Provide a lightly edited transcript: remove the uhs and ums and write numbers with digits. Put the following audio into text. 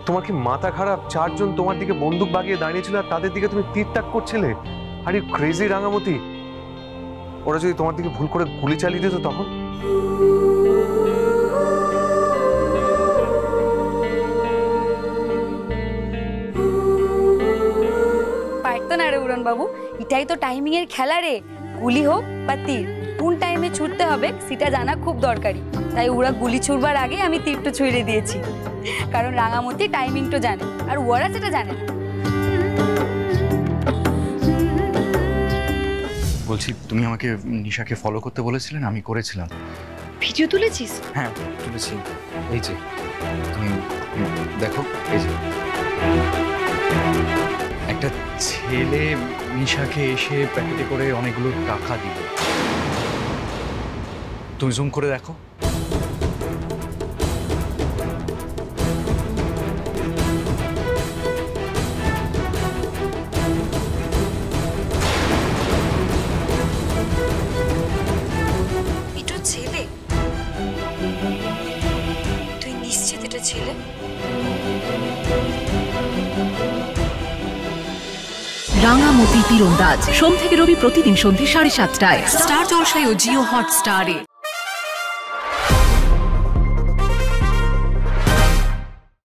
তোমার কি মাথা খারাপ? চারজন তোমার দিকে বন্দুক বাগিয়ে দাঁড়িয়েছিল আর তাদের দিকে তুমি তীর তাক করছিলে। Are you crazy Rangamati. ওরা যদি তোমার দিকে ভুল করে গুলি চালিয়ে দিত তখন? পারতো না রে উড়ন বাবু, এটাই তো টাইমিং এর খেলা রে। গুলি হোক বা তীর, কোন টাইমে ছুটতে হবে সেটা জানা খুব দরকারি। তাই ওরা গুলি ছুড়বার আগে আমি তীরটা ছুঁড়ে দিয়েছি, কারণ রাঙামতি টাইমিংটা জানে আর ওরা সেটা জানে না। বলছি, তুমি আমাকে নিশাকে ফলো করতে বলেছিলেন, আমি করেছিলাম। ভিডিও তুলেছিস? হ্যাঁ তুলেছি, এই যে তুমি দেখো, এই যে একটা ছেলে নিশাকে এসে প্যাকেটে করে অনেকগুলো টাকা দিল। তুমি জুম করে দেখো। এটা ছেলে? তুই নিশ্চিত এটা ছেলে? রাঙামতি তীরন্দাজ সোম থেকে রবি প্রতিদিন সন্ধ্যে 7:30টায় স্টার জলসায় ও জিও হটস্টারে।